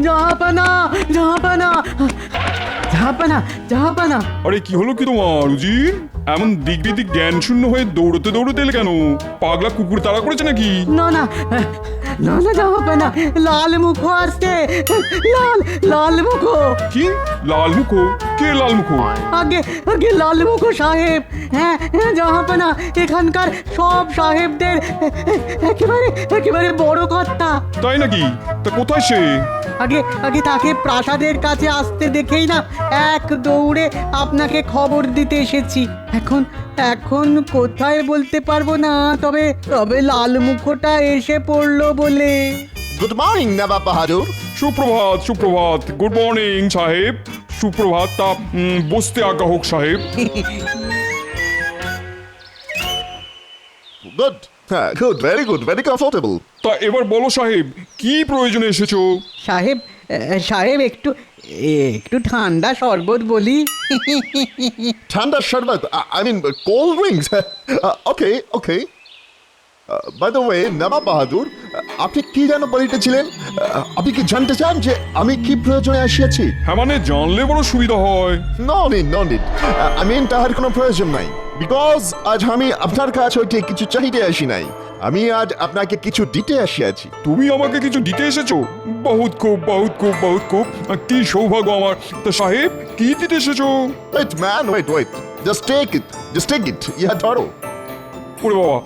জাহাপানা জাহাপানা জাহাপানা জাহাপানা। আরে কি হলো কি তোমার উজির? এমন দিক বিদিক জ্ঞান শূন্য হয়ে দৌড়তে দৌড়তে এলে কেন? পাগলা কুকুর তাড়া করেছে নাকি? না না না না জাহাপানা, লাল মুখো আসছে, লাল লাল মুখো। কি লাল মুখো? কে লাল মুখো? আগে আগে লাল মুখো সাহেব। হ্যাঁ হ্যাঁ জাহাপানা, এখানকার সব সাহেবদের একেবারে একেবারে বড় কর্তা। তাই নাকি? তা কোথায় সে? আগে আগে তাকে প্রাসাদের কাছে আসতে দেখেই না এক দৌড়ে আপনাকে খবর দিতে এসেছি। এখন এখন কোথায় বলতে পারবো না, তবে তবে লাল মুখোটা এসে পড়লো বলে। গুড মর্নিং নবাব বাহাদুর। সুপ্রভাত সুপ্রভাত। গুড মর্নিং সাহেব। সুপ্রভাত। তা বসতে আজ্ঞা হোক সাহেব। গুড, হ্যাঁ good, very good, very comfortable. তা এবার বলো সাহেব, কি প্রয়োজনে এসেছো? সাহেব সাহেব একটু একটু ঠান্ডা শরবত বলি। ঠান্ডা শরবত, I mean cold drinks. Okay okay. By the way নবাব বাহাদুর, আপনি কি যেন বলিতেছিলেন? আপনি কি জানতে চান যে আমি কি প্রয়োজনে আসিয়াছি? হ্যাঁ মানে জানলে বড় সুবিধা হয়। No need no need, I mean তাহার কোনো প্রয়োজন নাই। বিকজ আজ আমি আপনার কাছ হইতে কিছু চাহিতে আসি নাই, আমি আজ আপনাকে কিছু দিতে আসিয়াছি। তুমি আমাকে কিছু দিতে এসেছো? বহুত খুব বহুত খুব বহুত খুব। কি সৌভাগ্য আমার। তা সাহেব কি দিতে এসেছো? Wait man, wait wait, just take it, just take it. ইহা ধরো। ওরে বাবা,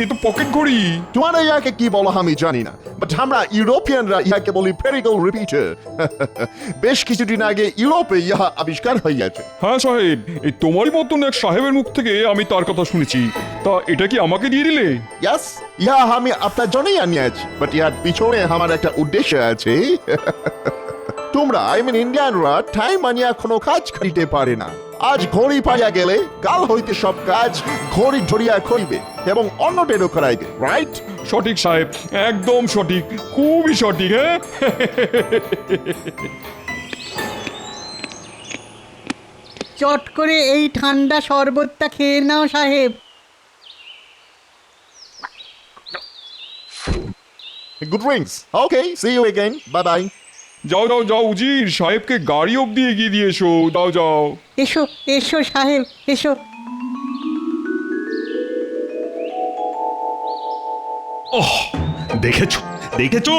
এ তো পকেট ঘড়ি। তোমার ইয়াকে কি বলো আমি জানি না, বাট আমরা ইউরোপিয়ানরা ইহাকে বলি পেরিগল রিপিটার। বেশ কিছুদিন আগে ইউরোপে ইহা আবিষ্কার হইয়াছে। হ্যাঁ সাহেব, এই তোমারই মতন এক সাহেবের মুখ থেকে আমি তার কথা শুনেছি। তা এটা কি আমাকে দিয়ে দিলে? ইয়াস, ইহা আমি আপনার জন্যই আনিয়াছি, বাট ইহার পিছনে আমার একটা উদ্দেশ্য আছে। তোমরা আই মিন ইন্ডিয়ানরা টাইম আনিয়া কোনো কাজ করিতে পারে না। আজ ঘড়ি পাইয়া গেলে কাল হইতে সব কাজ ঘড়ি ধরিয়া করিবে এবং অন্যদেরও করাইবে, রাইট? সঠিক সাহেব, একদম সঠিক, খুবই সঠিক। হ্যাঁ চট করে এই ঠান্ডা শরবতটা খেয়ে নাও সাহেব। Good drinks. Okay, see you again, bye bye. যাও যাও যাও উজির, সাহেবকে গাড়ি অব্দি এগিয়ে দিয়ে এসো। যাও যাও। এসো এসো সাহেব এসো। ওহ, দেখেছো দেখেছো,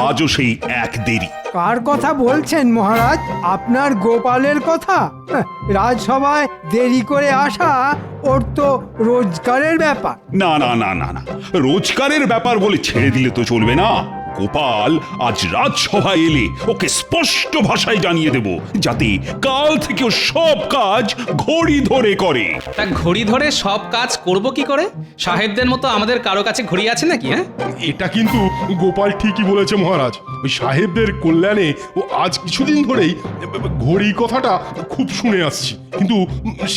আজও সেই এক দেরি। কার কথা বলছেন মহারাজ? আপনার গোপালের কথা? রাজসভায় দেরি করে আসা ওর তো রোজগারের ব্যাপার। না না না না না, রোজগারের ব্যাপার বলে ছেড়ে দিলে তো চলবে না। গোপাল আজ রাজসভায় এলে ওকে স্পষ্ট ভাষায় জানিয়ে দেব, যাতে কাল থেকে ও সব কাজ ঘড়ি ধরে করে। তা ঘড়ি ধরে সব কাজ করব কি করে? সাহেবদের মতো আমাদের কারো কাছে ঘড়ি আছে নাকি? হ্যাঁ, এটা কিন্তু গোপাল ঠিকই বলেছে মহারাজ। ওই সাহেবদের কল্যাণে ও আজ কিছুদিন ধরেই ঘড়ি কথাটা খুব শুনে আসছি, কিন্তু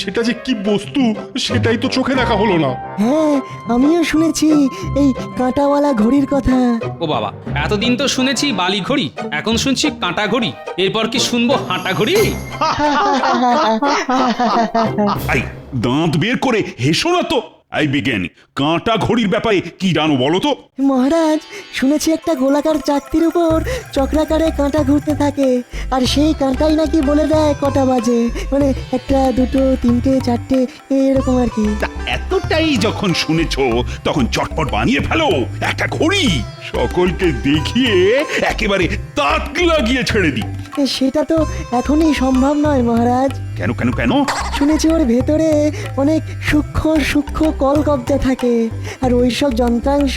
সেটা যে কি বস্তু সেটাই তো চোখে দেখা হলো না। হ্যাঁ, আমিও শুনেছি এই কাঁটাওয়ালা ঘড়ির কথা। ও বাবা, এতদিন তো শুনেছি বালি ঘড়ি, এখন শুনছি কাঁটা ঘড়ি, এরপর কি শুনবো হাঁটা ঘড়ি? আই দাঁত বের করে হেসো না তো। এই বিজ্ঞানী, কাঁটা ঘড়ির ব্যাপারে কি জানো বলো তো? মহারাজ, শুনেছি একটা গোলাকার চাকতির উপর চক্রাকারে কাঁটা ঘুরতে থাকে, আর সেই কাঁটাই নাকি বলে দেয় কটা বাজে। মানে একটা, দুটো, তিনটে, চারটে, এরকম আর কি। তা এতটাই যখন শুনেছো, তখন চটপট বানিয়ে ফেলো একটা ঘড়ি, সকলকে দেখিয়ে একেবারে তাক লাগিয়ে ছেড়ে দিই। সেটা তো এখনই সম্ভব নয় মহারাজ। কেন কেন কেন? শুনেছি ওর ভেতরে অনেক সূক্ষ্ম সূক্ষ্ম কলকব্জা থাকে, আর ওইসব যন্ত্রাংশ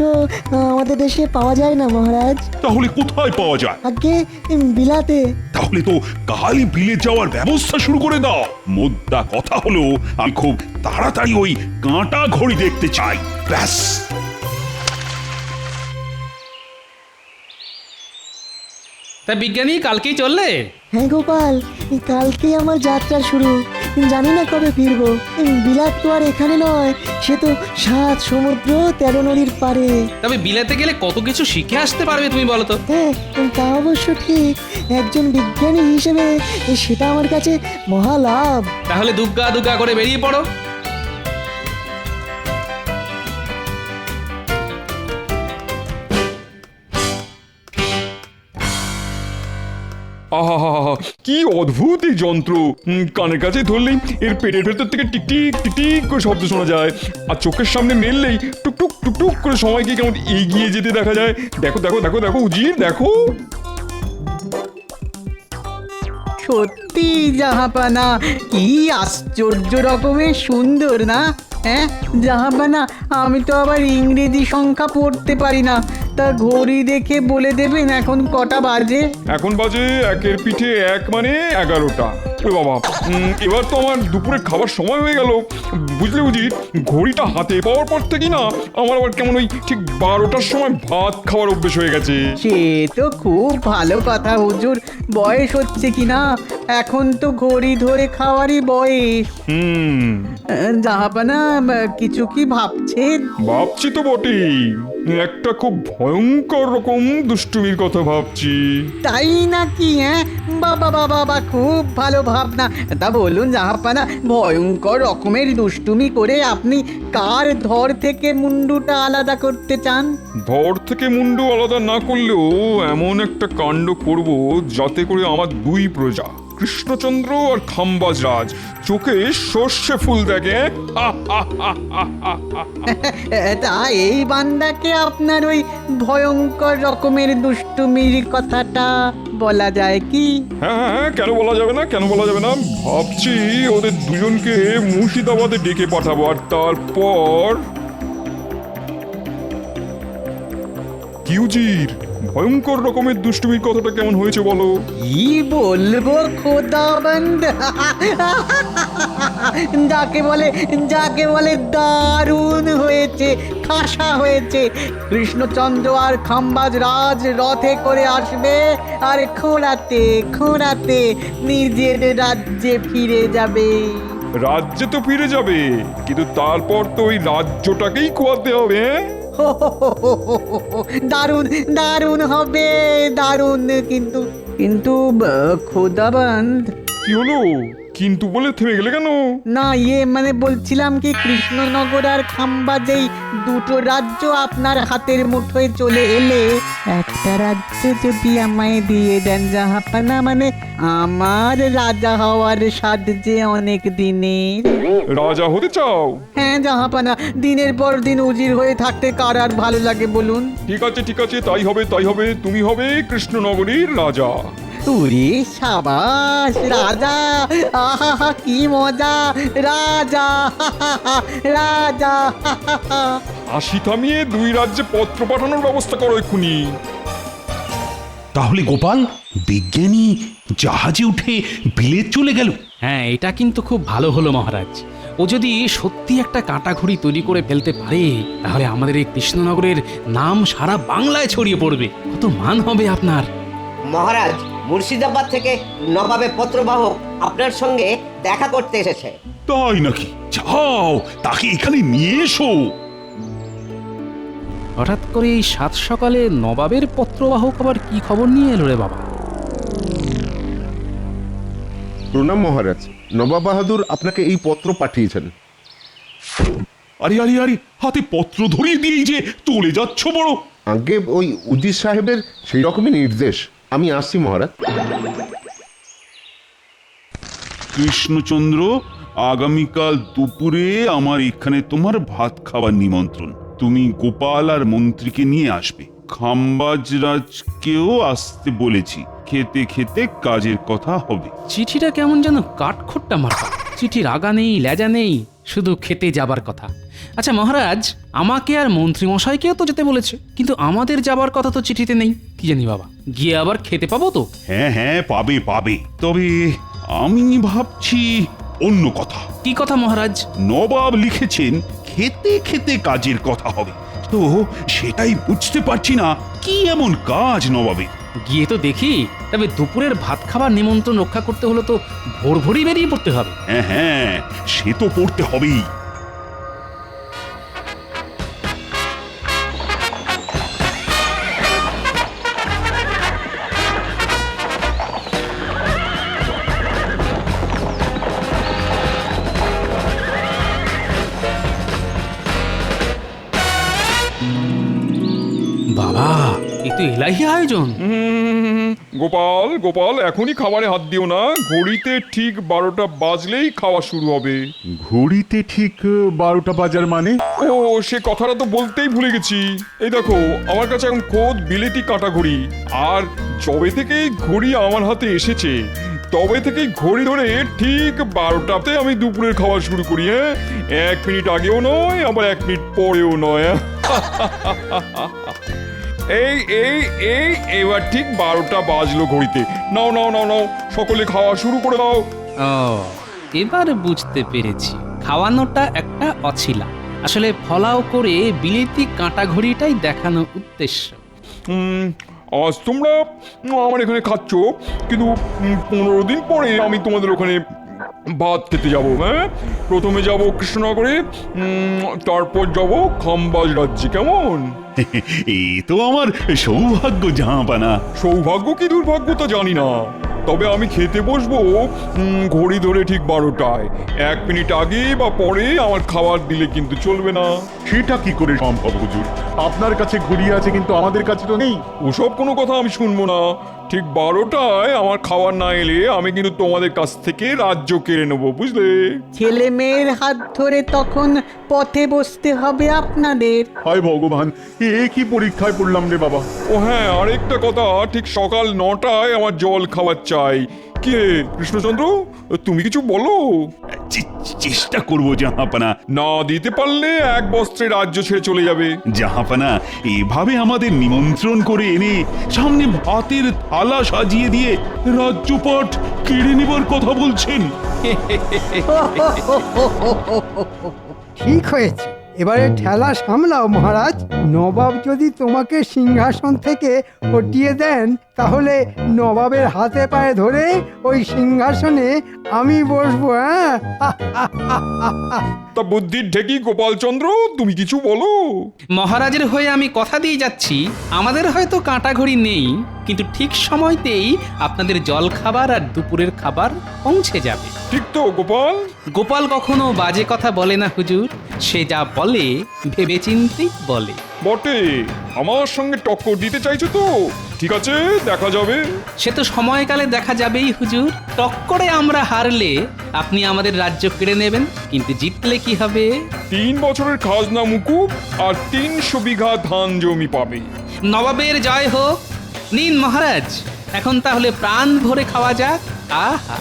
আমাদের দেশে পাওয়া যায় না মহারাজ। তাহলে কোথায় পাওয়া যায়? আগে বিলাতে। তাহলে তো কালই বিলে যাওয়ার ব্যবস্থা শুরু করে দাও। মোদ্দা কথা হলো, আমি খুব তাড়াতাড়ি ওই কাঁটা ঘড়ি দেখতে চাই, ব্যাস। তা বিজ্ঞানী কালকেই চললে? হ্যাঁ গোপাল, কালকেই আমার যাত্রা শুরু। জানি না কবে ফিরবো। বিলাত তো আর এখানে নয়, সে তো 7 সমুদ্র 13 নদীর পারে। তবে বিলাতে গেলে কত কিছু শিখে আসতে পারবে তুমি বলো তো? হ্যাঁ, তা অবশ্য ঠিক। একজন বিজ্ঞানী হিসেবে সেটা আমার কাছে মহা লাভ। তাহলে দুগ্গা দুগ্গা করে বেরিয়ে পড়ো। আহা, কি অদ্ভুত এই যন্ত্র! কানের কাছে ধরলেই এর পেটের ভেতর থেকে টিকটিক টিকটিক করে শব্দ শোনা যায়, আর চোখের সামনে মেললেই টুকটুক টুকটুক করে সময়কে কেমন এগিয়ে যেতে দেখা যায়। দেখো দেখো দেখো দেখো উজির, দেখো। সত্যি জাহাপানা, কি আশ্চর্য রকমের সুন্দর না? হ্যাঁ জাহাপানা, আমি তো আবার ইংরেজি সংখ্যা পড়তে পারি না, তা ঘড়ি দেখে বলে দেবেন এখন কটা বাজে? এখন বাজে একের পিঠে এক, মানে 11টা। ও বাবা, এবার তো আমার দুপুরে খাবার সময় হয়ে গেল। বুঝলে উজির, ঘড়িটা হাতে পাওয়ার পর থেকে না আমার আবার কেমন ওই ঠিক 12টার সময় ভাত খাওয়ার অভ্যেস হয়ে গেছে। সে তো খুব ভালো কথা হুজুর, বয়স হচ্ছে কি না, এখন তো ঘড়ি ধরে খাওয়ারই বয়স। জাহাপানা, কিছু কি ভাবছেন? ভাবছি তো বটেই, একটা খুব ভয়ঙ্কর রকম দুষ্টুমির কথা ভাবছি। তাই নাকি? হ্যাঁ, বাবা বাবা বাবা, খুব ভালো ভাবনা। তা বলুন জাহাপানা, ভয়ঙ্কর রকমের দুষ্টুমি করে আপনি কার ধর থেকে মুন্ডুটা আলাদা করতে চান? ধর থেকে মুন্ডু আলাদা না করলেও এমন একটা কাণ্ড করব যাতে করে আমার দুই প্রজা, কৃষ্ণচন্দ্র আর খাম্বাজ রাজ, চোখে সর্ষে ফুল দেখে। তা এই বান্দাকে আপনার ওই ভয়ঙ্কর রকমের দুষ্টুমির কথাটা বলা যায় কি? হ্যাঁ, কেন বলা যাবে না, কেন বলা যাবে না। ভাবছি ওদের দুজনকে মুর্শিদাবাদে ডেকে পাঠাবো, আর তারপর কি উজির, ভয়ঙ্কর রকমের দুষ্টুমির কথাটা কেমন হয়েছে বলো? কি বলবো খোদাবন্দ, যাকে বলে দারুণ হয়েছে, খাসা হয়েছে। কৃষ্ণচন্দ্র আর খাম্বাজ রাজ রথে করে আসবে, আর খোঁড়াতে খোঁড়াতে নিজের রাজ্যে ফিরে যাবে। রাজ্যে তো ফিরে যাবে, কিন্তু তারপর তো ওই রাজ্যটাকেই খোয়াতে হবে। দারুণ দারুণ হবে, দারুণ। কিন্তু কিন্তু খোদাবন্দ। কি হলো? কিন্তু বলে থেমে গেলে কেন? না, মানে বলছিলাম কি, কৃষ্ণনগর আর খাম্বাজেই দুটো রাজ্য আপনার হাতের মুঠোয় চলে এলে একটা রাজ্য যদি আমায় দিয়ে দেন জাহাপানা, মানে আমার রাজা হওয়ার স্বাদ যে অনেক দিনের। রাজা হতে চাও? হ্যাঁ জাহাপানা, দিনের পর দিন উজির হয়ে থাকতে কার আর ভালো লাগে বলুন? ঠিক আছে ঠিক আছে, তাই হবে তাই হবে, তুমি হবে কৃষ্ণনগরীর রাজা। উরে সাবাস, রাজা! আহা কি মজা, রাজা! রাজা! হাসি থামিয়ে দুই রাজ্যে পত্র পাঠানোর ব্যবস্থা করো এক্ষুনি। তাহলে গোপাল বিজ্ঞানী জাহাজে উঠে বিলেত চলে গেল। হ্যাঁ, এটা কিন্তু খুব ভালো হলো মহারাজ। ও যদি সত্যি একটা কাঁটা ঘড়ি তৈরি করে ফেলতে পারে, তাহলে আমাদের এই কৃষ্ণনগরের নাম সারা বাংলায় ছড়িয়ে পড়বে। কত মান হবে আপনার। মহারাজ, মুর্শিদাবাদ থেকে নবাবের পত্রবাহক আপনার সঙ্গে দেখা করতে এসেছে। তাই নাকি? যাও, তাকে এখানে নিয়ে এসো। হঠাৎ করে এই সাত সকালে নবাবের পত্রবাহক আবার কি খবর নিয়ে এলো রে বাবা? প্রণাম মহারাজ, নবাব বাহাদুর আপনাকে এই পত্র পাঠিয়েছেন। আরে আরে আরে, হাতে পত্র ধরিয়ে দিয়েই যে চলে যাচ্ছ বড়। আগে ওই উজির সাহেবের সেই রকমই নির্দেশ। আমি আসছি মহারাজ। কৃষ্ণচন্দ্র, আগামীকাল দুপুরে আমার এখানে তোমার ভাত খাবার নিমন্ত্রণ। তুমি গোপাল আর মন্ত্রীকে নিয়ে আসবে। খাম্বাজরাজকেও আসতে বলেছি। খেতে খেতে কাজের কথা হবে। চিঠিটা কেমন যেন কাঠখোট্টা মার্কা। চিঠির আগা নেই, লেজা নেই, শুধু খেতে যাবার কথা। আচ্ছা মহারাজ, আমাকে আর মন্ত্রী মশাইকেও তো যেতে বলেছে, কিন্তু আমাদের যাবার কথা তো চিঠিতে নেই। কি জানি বাবা, গিয়ে আবার খেতে পাবো তো? হ্যাঁ হ্যাঁ, পাবে পাবে। তবে আমি ভাবছি অন্য কথা। কি কথা মহারাজ? নবাব লিখেছেন খেতে খেতে কাজের কথা হবে। তো সেটাই বুঝতে পারছি না, কি এমন কাজ নবাবে? গিয়ে তো দেখি। তবে দুপুরের ভাত খাবার নিমন্ত্রণ রক্ষা করতে হলে তো ভোর ভোরই বেরিয়ে পড়তে হবে। হ্যাঁ হ্যাঁ, সে তো পড়তে হবেই। বাবা, এ তো তো এলাহি আয়োজন। গোপাল গোপাল এখনই খাবারে হাত দিও না, ঘড়িতে ঠিক 12টা বাজলেই খাওয়া শুরু হবে। ঘড়িতে ঠিক 12টা বাজার মানে? ও সে কথাটা তো বলতেই ভুলে গেছি। এই দেখো আমার কাছে এখন খোদ বিলেতি কাঁটা ঘড়ি, আর যবে থেকেই ঘড়ি আমার হাতে এসেছে তবে থেকেই ঘড়ি ধরে ঠিক 12টাতে আমি দুপুরের খাওয়া শুরু করি। হ্যাঁ, 1 মিনিট আগেও নয়, আবার 1 মিনিট পরেও নয়। এই এই এই এবার ঠিক 12টা বাজলো ঘড়িতে। নাও নাও নাও নাও, সকলে খাওয়া শুরু করে দাও। ও এবার বুঝতে পেরেছি, খাওয়ানোটা একটা অছিলা, আসলে ফলাও করে বিলেতি কাঁটা ঘড়িটাই দেখানো উদ্দেশ্য। আজ তোমরা আমার এখানে খাচ্ছ, কিন্তু 15 দিন পরে আমি তোমাদের ওখানে ভাত খেতে যাব। হ্যাঁ, প্রথমে যাব কৃষ্ণনগরে, তারপর যাব খাম্বাজ রাজ্যে। কেমন? এ তো আমার সৌভাগ্য জাহাপানা। সৌভাগ্য কি দুর্ভাগ্য তা জানি না, তবে আমি খেতে বসবো ঘড়ি ধরে ঠিক 12টায়। 1 মিনিট আগে বা পরে আমার খাবার দিলে কিন্তু চলবে না। সেটা কি করে সম্ভব হুজুর? আপনার কাছে ঘড়ি আছে কিন্তু আমাদের কাছে তো নেই। ওসব কোনো কথা আমি শুনবো না। ঠিক 12টায় আমার খাবার না এলে আমি কিন্তু তোমাদের কাছ থেকে রাজ্য কেড়ে নেবো, বুঝলে? ছেলে মেয়ের হাত ধরে তখন পথে বসতে হবে আপনাদের। হায় ভগবান, এ কি পরীক্ষায় পড়লাম রে বাবা। ও হ্যাঁ, আরেকটা কথা, ঠিক সকাল 9টায় আমার জল খাবার চাই। কে কৃষ্ণচন্দ্র, তুমি কিছু বলো? চেষ্টা করব জাহাপানা। না দিতে পারলে 1 বস্ত্রে রাজ্য ছেড়ে চলে যাবে। জাহাপানা, এভাবে আমাদের নিমন্ত্রণ করে এনে সামনে ভাতের থালা সাজিয়ে দিয়ে রাজ্যপাট কেড়ে নেবার কথা বলছেন। ঠিক হয়েছে, এবারে ঠেলা সামলাও মহারাজ। নবাব যদি তোমাকে সিংহাসন থেকে হটিয়ে দেন, তাহলে নবাবের হাতে পায়ে ধরে ওই সিংহাসনে আমি বসবো। হ্যাঁ, তা বুদ্ধির ঢেকি গোপালচন্দ্র, তুমি কিছু বলো। মহারাজের হয়ে আমি কথা দিয়ে যাচ্ছি, আমাদের হয়তো কাঁটা ঘড়ি নেই, কিন্তু ঠিক সময়তেই আপনাদের জল খাবার আর দুপুরের খাবার পৌঁছে যাবে। ঠিক তো গোপাল? গোপাল কখনো বাজে কথা বলে না হুজুর, সে যা বলে ভেবেচিন্তেই বলে। বটে, আমার সঙ্গে টক্কর দিতে চাইছো তো? ঠিক আছে, দেখা যাবে। সে তো সময়কালে দেখা যাবেই হুজুর। টক্করে আমরা হারলে আপনি আমাদের রাজ্য কেড়ে নেবেন, কিন্তু জিতলে কি হবে? 3 বছরের খাজনা মুকুব আর 300 বিঘা ধান জমি পাবে। নবাবের জয় হোক। নিন মহারাজ, এখন তাহলে প্রাণ ভরে খাওয়া যাক। আহা,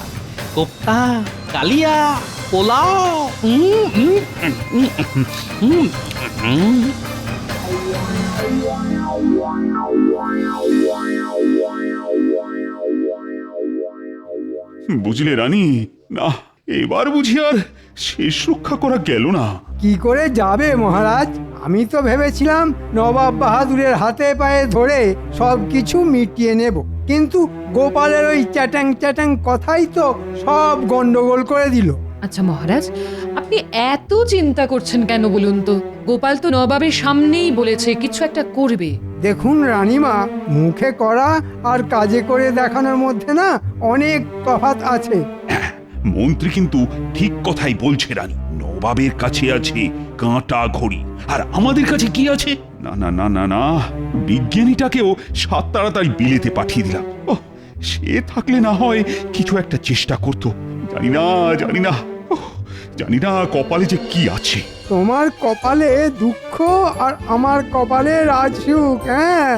কোপ্তা, কালিয়া, পোলাও। বুঝলে রানী, না এবার বুঝি আর শেষ রক্ষা করা গেল না। কি করে যাবে মহারাজ? আমি তো ভেবেছিলাম নবাব বাহাদুরের হাতে পায়ে ধরে সব কিছু মিটিয়ে নেব, কিন্তু গোপালের ওই চ্যাটাং চ্যাটাং কথাই তো সব গন্ডগোল করে দিল। আচ্ছা মহারাজ, আপনি এত চিন্তা করছেন কেন বলুন তো? গোপাল তো নবাবের সামনেই বলেছে কিছু একটা করবে। দেখুন রানীমা, মুখে করা আর কাজে করে দেখানোর মধ্যে না অনেক তফাৎ আছে। মন্ত্রী কিন্তু ঠিক কথাই বলছে রানী। নবাবের কাছে আছে কাঁটা ঘড়ি, আর আমাদের কাছে কি আছে? না না না না না, বিজ্ঞানীটাকেও 7 তাড়াতাড়ি বিলেতে পাঠিয়ে দিলাম। সে থাকলে না হয় কিছু একটা চেষ্টা করতো। জানি না জানি না জানি না কপালে যে কি আছে। তোমার কপালে দুঃখ আর আমার কপালে রাজসুখ। হ্যাঁ,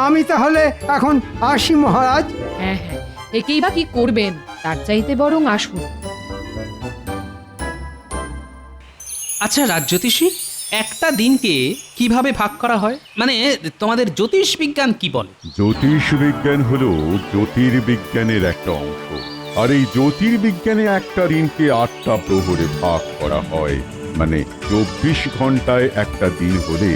আমি তাহলে এখন আসি মহারাজ। হ্যাঁ হ্যাঁ, একেই বা কি করবেন, তার চাইতে বরং আসুন। আচ্ছা রাজ্যতীষী, একটা দিনকে কিভাবে ভাগ করা হয়? মানে তোমাদের জ্যোতিষ বিজ্ঞান কি বলে? জ্যোতিষ বিজ্ঞান হলো জ্যোতির্বিজ্ঞানের একটা অংশ, আর এই জ্যোতির্বিজ্ঞানে একটা দিনকে 8টা প্রহরে ভাগ করা হয়। মানে 24 ঘন্টায় একটা দিন হলে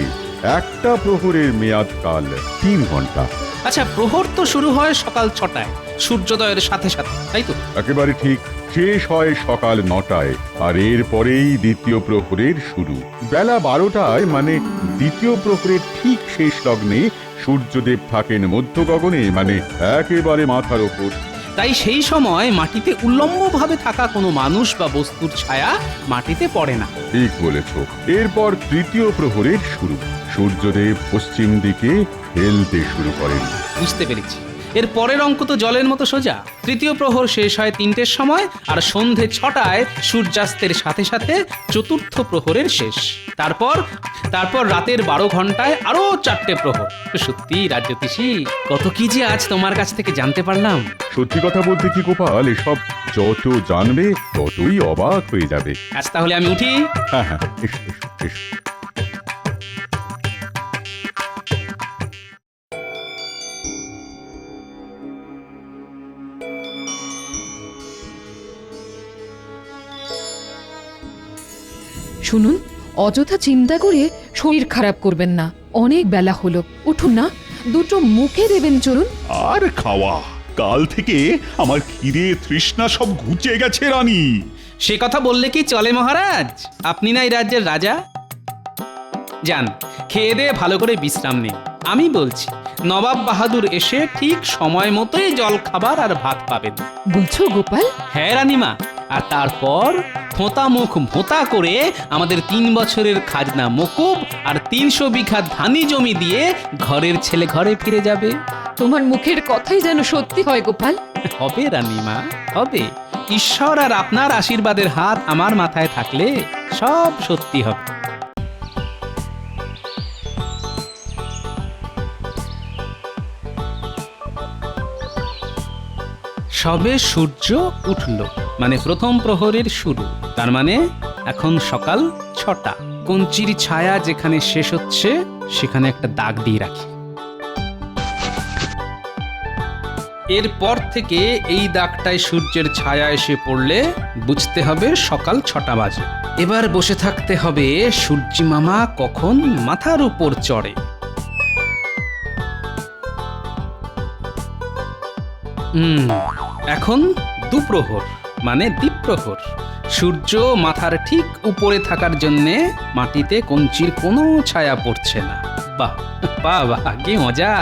একটা প্রহরের মেয়াদকাল 3 ঘন্টা। আচ্ছা, প্রহর তো শুরু হয় সকাল 6টায় সূর্যোদয়ের সাথে সাথে, তাই তো? একেবারে ঠিক। শেষ হয় সকাল 9টায়, আর এর পরেই দ্বিতীয় প্রহরের শুরু বেলা 12টায়। মানে দ্বিতীয় প্রহরের ঠিক শেষ লগ্নে সূর্যদেব থাকেন মধ্য গগনে, মানে একেবারে মাথার ওপর। তাই সেই সময় মাটিতে উল্লম্বভাবে থাকা কোনো মানুষ বা বস্তুর ছায়া মাটিতে পড়ে না। ঠিক বলেছ। এরপর তৃতীয় প্রহরের শুরু। সূর্যদেব পশ্চিম দিকে হেলতে শুরু করেন। বুঝতে পেরেছি। এর পরের অঙ্ক তো জলের মতো সোজা। তৃতীয় প্রহর শেষ হয় 3টের সময়, আর সন্ধে 6টায় সূর্যাস্তের সাথে সাথে চতুর্থ প্রহরের শেষ। তারপর রাতের 12 ঘন্টায় আরো 4টে প্রহর। সত্যি রাজ্যতীষী, কত কি যে আজ তোমার কাছ থেকে জানতে পারলাম। সত্যি কথা বলতে কি গোপাল, এসব যত জানবে ততই অবাক হয়ে যাবে। আজ তাহলে আমি উঠি। হ্যাঁ হ্যাঁ, এসো এসো এসো। শুনুন, অযথা চিন্তা করে শরীর খারাপ করবেন না। অনেক বেলা হলো, উঠুন না, দুটো মুখে দেবেন চলুন। আর খাওয়া, কাল থেকে আমার খিদে তৃষ্ণা সব ঘুচে গেছে রানী। সে কথা বললে কি চলে মহারাজ? আপনি না এই রাজ্যের রাজা। যান, খেয়ে দিয়ে ভালো করে বিশ্রাম নিন। আমি বলছি, নবাব বাহাদুর এসে ঠিক সময় মতোই জল খাবার আর ভাত পাবেন। বলছো গোপাল? হ্যাঁ রানীমা। আর তারপর থোঁতা মুখ ভোঁতা করে আমাদের 3 বছরের খাজনা মকুব আর 300 বিঘা ধানি জমি দিয়ে ঘরের ছেলে ঘরে ফিরে যাবে। তোমার মুখের কথাই যেন সত্যি হয় গোপাল। হবে রানীমা, হবে। ঈশ্বর আর আপনার আশীর্বাদের হাত আমার মাথায় থাকলে সব সত্যি হবে। সবে সূর্য উঠল, মানে প্রথম প্রহরের শুরু। তার মানে এখন সকাল 6টা। কঞ্চির ছায়া যেখানে শেষ হচ্ছে সেখানে একটা দাগ দিয়ে রাখি। এরপর থেকে এই দাগটায় সূর্যের ছায়া এসে পড়লে বুঝতে হবে সকাল 6টা বাজে। এবার বসে থাকতে হবে সূর্যি মামা কখন মাথার উপর চড়ে। এখন দুপ্রহর, মানে দ্বীপ্রহর। সূর্য মাথার ঠিক উপরে থাকার জন্যে মাটিতে কঞ্চির কোনো ছায়া পড়ছে না। বাহ বাহ বাহ, কি মজা!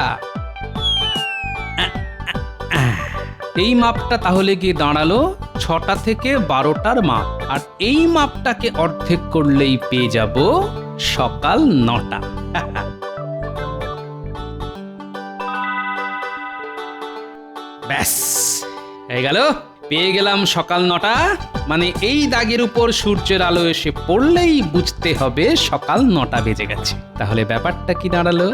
এই মাপটা তাহলে গিয়ে দাঁড়ালো 6টা থেকে 12টার মাপ। আর এই মাপটাকে অর্ধেক করলেই পেয়ে যাব সকাল 9টা। ব্যাস হয়ে গেল, পেয়ে গেলাম সকাল 9টা। মানে এই দাগের উপর সূর্যের আলো এসে পড়লেই বুঝতে হবে সকাল 9টা বেজে গেছে। তাহলে ব্যাপারটা কি দাঁড়ালো?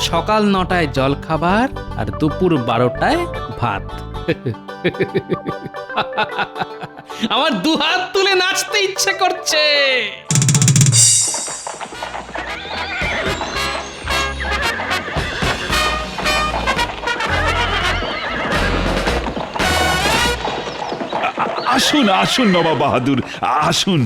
সকাল 9টায় জল খাবার আর দুপুর 12টায় ভাত। আমার দুহাত তুলে নাচতে ইচ্ছে করছে। আসুন আসুন নবাব বাহাদুর, আসুন।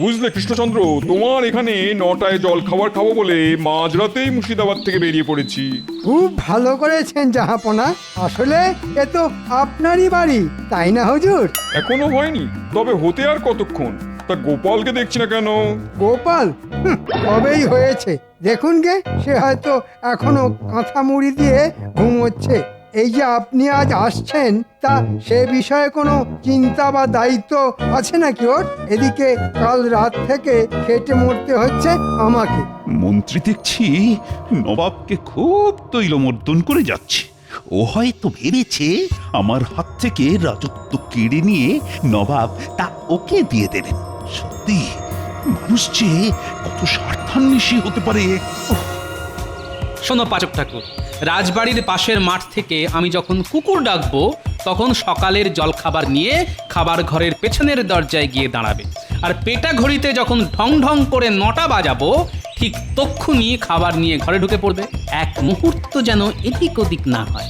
বুঝলে কৃষ্ণচন্দ্র, তোমার এখানে 9টায় জল খাবার খাবো বলে মাঝরাতেই মুর্শিদাবাদ থেকে বেরিয়ে পড়েছি। খুব ভালো করেছেন জাহাপনা। আসলে এ তো আপনারই বাড়ি, তাই না হুজুর? এখনো হয়নি, তবে হতে আর কতক্ষণ? তা গোপালকে দেখছি না কেন? গোপাল কবেই হয়েছে, দেখুন গে, সে হয়তো এখনো কাঁথা মুড়ি দিয়ে ঘুমোচ্ছে। এই যে আপনি আজ আসছেন, তা সে বিষয়ে কোনো চিন্তা বা দায়িত্ব আছে নাকি ওর? এদিকে কাল রাত থেকে খেটে মরতে হচ্ছে আমাকে। মন্ত্রী দেখছি নবাবকে খুব তৈলমর্দন করে যাচ্ছে। ও হয়তো ভেবেছে আমার হাত থেকে রাজত্ব কেড়ে নিয়ে নবাব তা ওকে দিয়ে দেবেন। সত্যি মানুষ যে কত স্বার্থান্বেষী হতে পারে। শোনো পাচক ঠাকুর, রাজবাড়ির পাশের মাঠ থেকে আমি যখন কুকুর ডাকবো তখন সকালের জলখাবার নিয়ে খাবার ঘরের পেছনের দরজায় গিয়ে দাঁড়াবে। আর পেটা ঘড়িতে যখন ঢং ঢং করে 9টা বাজাবো ঠিক তক্ষুনি খাবার নিয়ে ঘরে ঢুকে পড়বে। এক মুহূর্ত যেন এদিক ওদিক না হয়।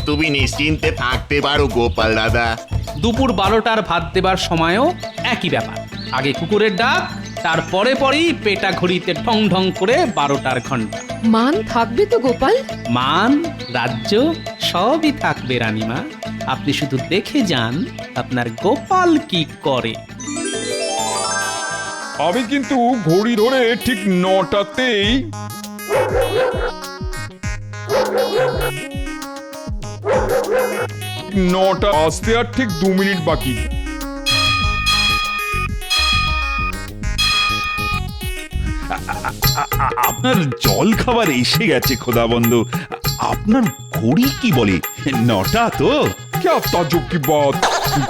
তুমি নিশ্চিন্তে থাকতে পারো গোপাল দাদা। দুপুর 12টার ভাত দেবার সময়ও একই ব্যাপার। আগে কুকুরের ডাক, তারপরে পরেই পেটা ঘড়িতে ঢং ঢং করে 12টার ঘন্টা। মান থাকবে তো গোপাল? মান, রাজ্য সবই থাকবে রানীমা। আপনি শুধু দেখে যান আপনার গোপাল কি করে। আমি কিন্তু ঘড়ি ধরে ঠিক 9টাতেই নটা আসতে আর ঠিক 2 মিনিট বাকি। আপনার জল খাবার এসে গেছে খোদাবন্ধ। আপনার ঘড়ি কি বলে, 9টা তো? क्या ताज्जुब की बात,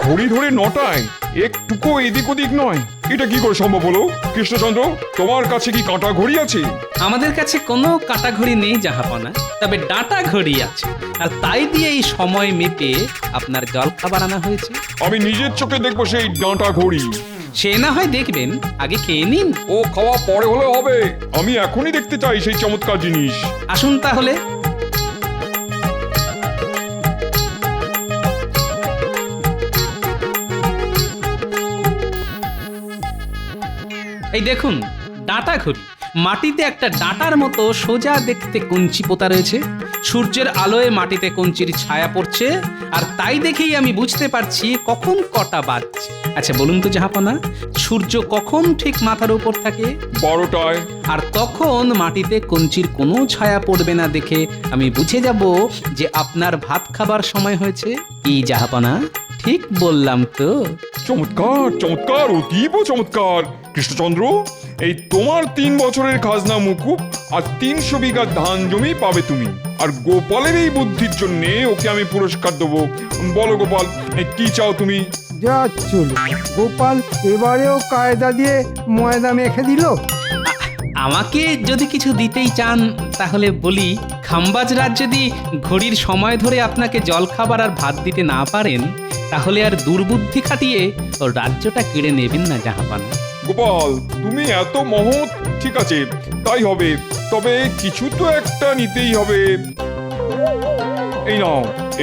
ঘড়ি ধরে 9টায় একটুকু এদিক ওদিক নয়, এটা কি করে সম্ভব হলো? কৃষ্ণচন্দ্র, তোমার কাছে কি কাঁটা ঘড়ি আছে? আমাদের কাছে কোনো কাটা ঘড়ি নেই জাহাপনা, তবে ডাটা ঘড়ি আছে, আর তাই দিয়ে এই সময় মেপে আপনার জল খাবার আনা হয়েছে। আমি নিজের চোখে দেখবো সেই ডাঁটা ঘড়ি। সে না হয় দেখবেন, আগে খেয়ে নিন। ও খাওয়া পরে হলে হবে, আমি এখনই দেখতে চাই সেই চমৎকার জিনিস। আসুন তাহলে। এই দেখুন, ডাঁটা ঘড়ি। মাটিতে একটা ডাঁটার মতো সোজা দেখতে কঞ্চি পোতা রয়েছে। সূর্যের আলোয় মাটিতে কঞ্চির ছায়া পড়ছে, আর তাই দেখেই আমি বুঝতে পারছি কখন কটা বাজছে। আচ্ছা বলুন তো জাহাপনা, সূর্য কখন ঠিক মাথার উপর থাকে? 12টায়। আর তখন মাটিতে কঞ্চির কোনো ছায়া পড়বে না দেখে আমি বুঝে যাব যে আপনার ভাত খাবার সময় হয়েছে। কি জাহাপনা, ঠিক বললাম তো? চমৎকার চমৎকার, অতীব চমৎকার। কৃষ্ণচন্দ্র, এই তোমার 3 বছরের খাজনা মুকুব আর 300 বিঘা ধান জমি পাবে তুমি। আর গোপালের এই বুদ্ধির জন্য ওকে আমি পুরস্কার দেবো। বলো গোপাল, কি চাও তুমি? যা চলো, গোপাল এবারেও কায়দা দিয়ে ময়দা মেখে দিল। আমাকে যদি কিছু দিতেই চান তাহলে বলি, খাম্বাজরাজ যদি ঘড়ির সময় ধরে আপনাকে জল খাবার আর ভাত দিতে না পারেন, তাহলে আর দুর্বুদ্ধি খাটিয়ে ওর রাজ্যটা কেড়ে নেবেন না জাহাপানা। গোপাল, তুমি এত মহৎ, ঠিক আছে তাই হবে, তবে কিছু তো একটা নিতেই হবে।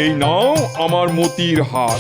এই নাও আমার মতির হার।